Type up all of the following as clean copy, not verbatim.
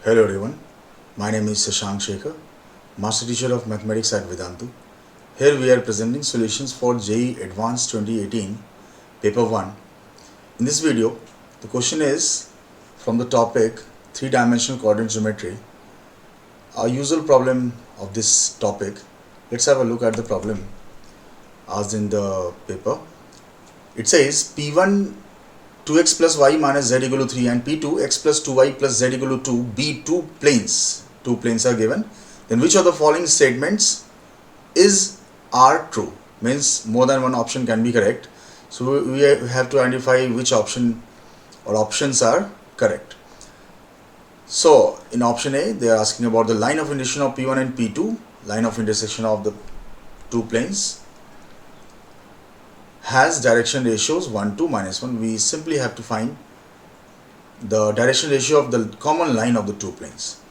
Hello everyone, my name is Shashank Shekhar, Master Teacher of Mathematics at Vedantu. Here we are presenting solutions for JEE Advanced 2018, Paper 1. In this video, the question is from the topic 3-dimensional coordinate geometry. Our usual problem of this topic, let's have a look at the problem asked in the paper. It says P1 2x plus y minus z equal to 3 and P2 x plus 2y plus z equal to 2 be two planes. Two planes are given. Then which of the following statements are true? Means more than one option can be correct. So we have to identify which option or options are correct. So in option A, they are asking about the line of intersection of P1 and P2, line of intersection of the two planes has direction ratios 1 to minus 1. We simply have to find the direction ratio of the common line of the two planes.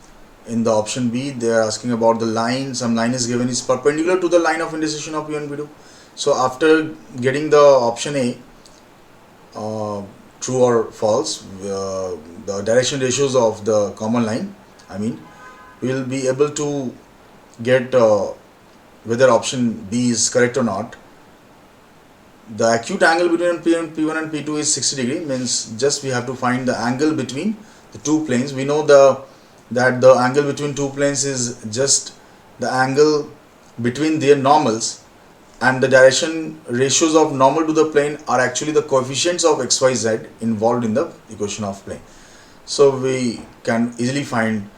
In the option B, they are asking about the line, some line is given is perpendicular to the line of intersection of P1 and P2. So after getting the option A true or false, the direction ratios of the common line, we will be able to get whether option B is correct or not. The acute angle between P1 and P2 is 60 degree, means just we have to find the angle between the two planes. We know that the angle between two planes is just the angle between their normals, and the direction ratios of normal to the plane are actually the coefficients of x, y, z involved in the equation of plane. So we can easily find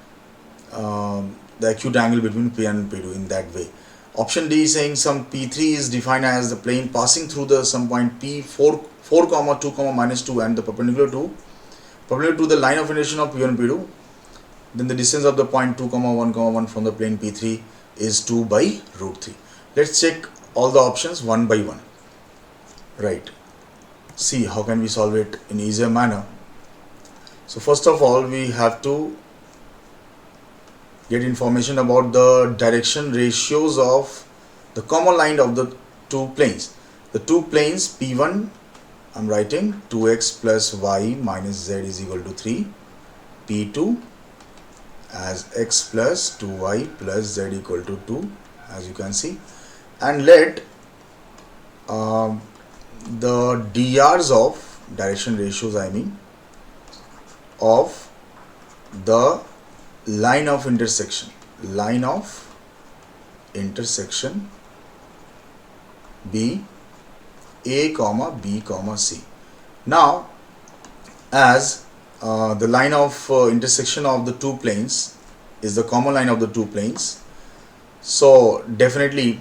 the acute angle between P1 and P2 in that way. Option D is saying some P3 is defined as the plane passing through the some point P4, 4, 2, minus 2 and the perpendicular to the line of intersection of P1 and P2. Then the distance of the point 2, 1, 1 from the plane P3 is 2 by root 3. Let's check all the options one by one. Right. See how can we solve it in easier manner. So first of all, we have to get information about the direction ratios of the common line of the two planes. The two planes P1, I'm writing 2x plus y minus z is equal to 3. P2 as x plus 2y plus z equal to 2, as you can see. And let the DRs of direction ratios, of the line of intersection be A, B, C. Now as the line of intersection of the two planes is the common line of the two planes, so definitely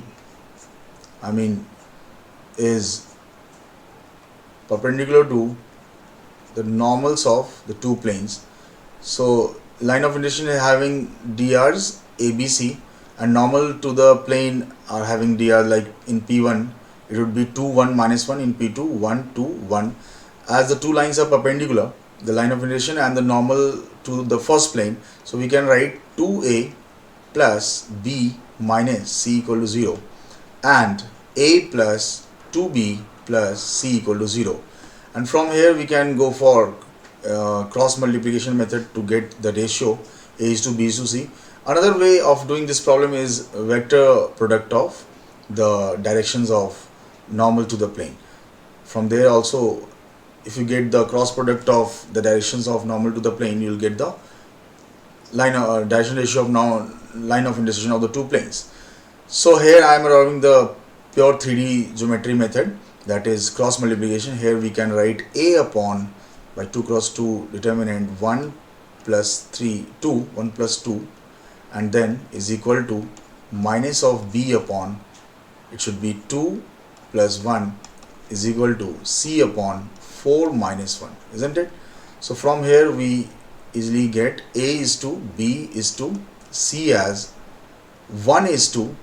is perpendicular to the normals of the two planes. So line of intersection is having DRs ABC, and normal to the plane are having DR, like in P1 it would be 2, 1, minus 1, in P2 1, 2, 1. As the two lines are perpendicular, the line of intersection and the normal to the first plane, so we can write 2A plus B minus C equal to 0 and A plus 2B plus C equal to 0. And from here we can go for cross multiplication method to get the ratio A is to B is to C. Another way of doing this problem is vector product of the directions of normal to the plane. From there also, if you get the cross product of the directions of normal to the plane, you will get the direction ratio of line of intersection of the two planes. So here I am arriving the pure 3D geometry method, that is cross multiplication. Here we can write A upon by 2 cross 2 determinant 1 plus 2 and then is equal to minus of B upon, it should be 2 plus 1 is equal to C upon 4 minus 1, isn't it? So from here we easily get A is to B is to C as 1 is to,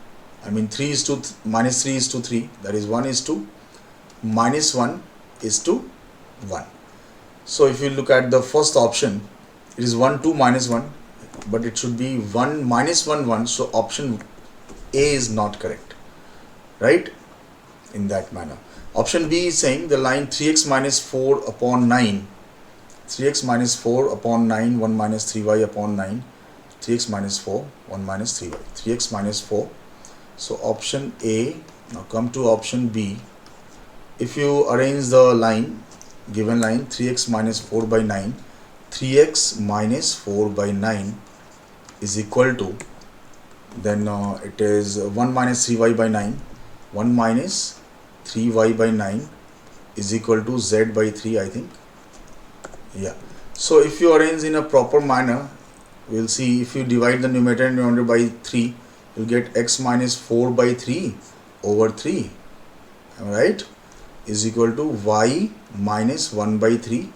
3 is to minus 3 is to 3, that is 1 is to minus 1 is to 1. So if you look at the first option, it is 1, 2, minus 1, but it should be 1, minus 1, 1. So option A is not correct, right? In that manner. Option B is saying the line 3x minus 4 upon 9 3x minus 4 upon 9, 1 minus 3y upon 9, 3x minus 4, 1 minus 3y, 3x minus 4. So option A. Now come to option B. If you arrange the line, given line 3x minus 4 by 9, 3x minus 4 by 9 is equal to, then it is 1 minus 3y by 9, 1 minus 3y by 9 is equal to z by 3, I think. Yeah. So if you arrange in a proper manner, we'll see if you divide the numerator and denominator by 3, you'll get x minus 4 by 3 over 3, right, is equal to y minus 1 by 3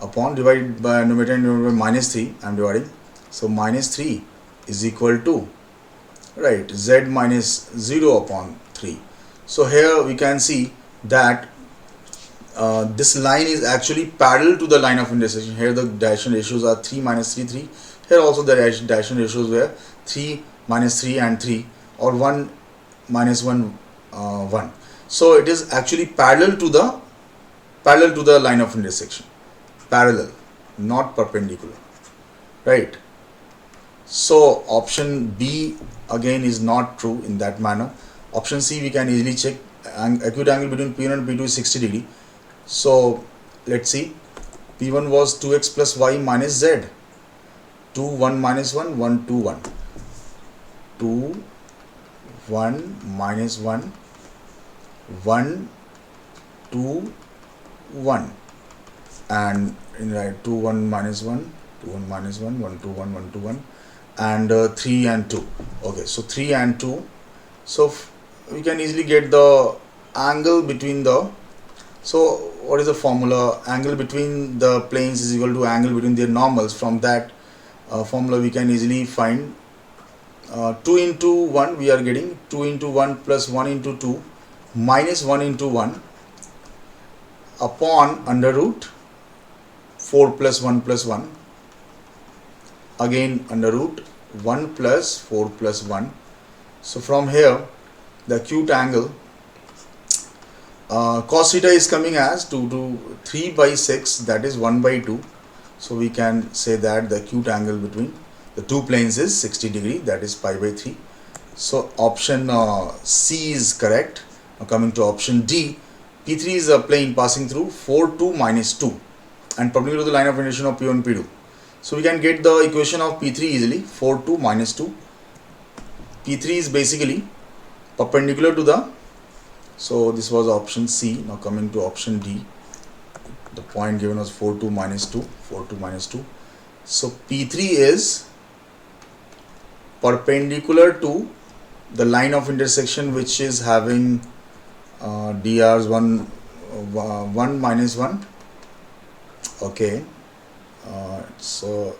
upon divided by numerator and denominator by minus 3, I'm dividing, so minus 3 is equal to, right, z minus 0 upon 3. So here we can see that this line is actually parallel to the line of intersection. Here the Dyson ratios are 3 minus 3, 3. Here also the Dyson ratios were 3 minus 3 and 3, or 1 minus 1, 1. So it is actually parallel to the line of intersection. Parallel, not perpendicular, right? So option B again is not true in that manner. Option C we can easily check. Acute angle between P1 and P2 is 60 degree. So let's see. P1 was 2x plus y minus z. 2, 1 minus 1, 1, 2, 1. 2, 1 minus 1, 1, 2, 1. And in right, 2, 1 minus 1, 2, 1 minus 1, 1, 2, 1, 1, 2, 1. And 3 and 2. Okay, so 3 and 2. So we can easily get the angle between the, so what is the formula? Angle between the planes is equal to angle between their normals. From that formula we can easily find 2 into 1, we are getting 2 into 1 plus 1 into 2 minus 1 into 1 upon under root 4 plus 1 plus 1, again under root 1 plus 4 plus 1. So from here the acute angle cos theta is coming as 2 to 3 by 6, that is 1 by 2. So we can say that the acute angle between the two planes is 60 degree, that is pi by 3. So option C is correct. Now coming to option D, P3 is a plane passing through 4, 2 minus 2 and perpendicular to the line of intersection of P1 P2. So we can get the equation of P3 easily. 4, 2 minus 2. P3 is basically perpendicular to the, so this was option C. Now coming to option D, the point given was 4, 2 minus 2, 4, 2 minus 2. So P3 is perpendicular to the line of intersection which is having drs 1 minus 1. Okay, so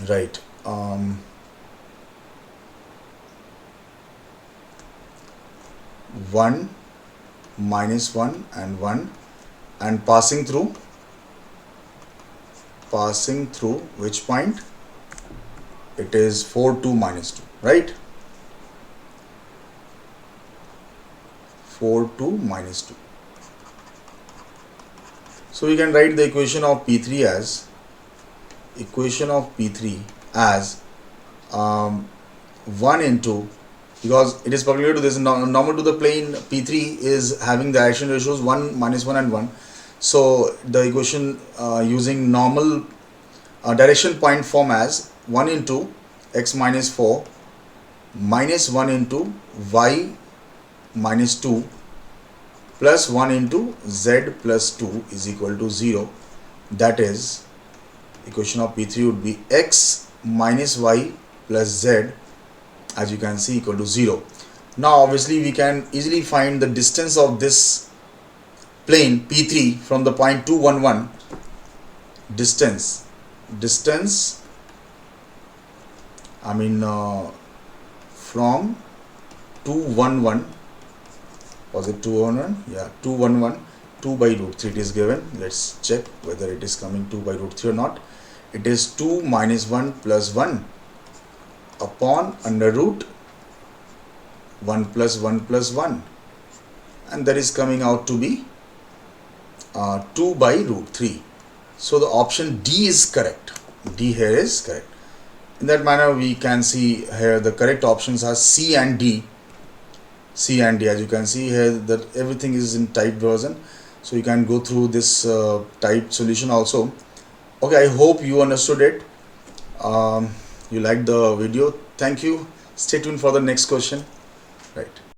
right, 1 minus 1 and 1, and passing through which point? It is 4, 2 minus 2, right? 4, 2 minus 2. So we can write the equation of P3 as 1 into, because it is perpendicular to this, normal to the plane, P3 is having the direction ratios 1 minus 1 and 1. So the equation using normal direction point form as 1 into x minus 4 minus 1 into y minus 2 plus 1 into z plus 2 is equal to 0. That is, equation of P3 would be x minus y plus z, as you can see, equal to 0. Now obviously we can easily find the distance of this plane P3 from the point 2, 1, 1. Distance, I mean from 2, 1, 1. Was it 2, 1, 1? Yeah, 2, 1, 1. 2 by root 3 it is given. Let's check whether it is coming 2 by root 3 or not. It is 2 minus 1 plus 1 upon under root 1 plus 1 plus 1, and that is coming out to be 2 by root 3. So the option D is correct. D here is correct. In that manner, we can see here the correct options are C and D. C and D, as you can see here, that everything is in typed version, so you can go through this typed solution also. Okay, I hope you understood it. You liked the video. Thank you. Stay tuned for the next question. Right.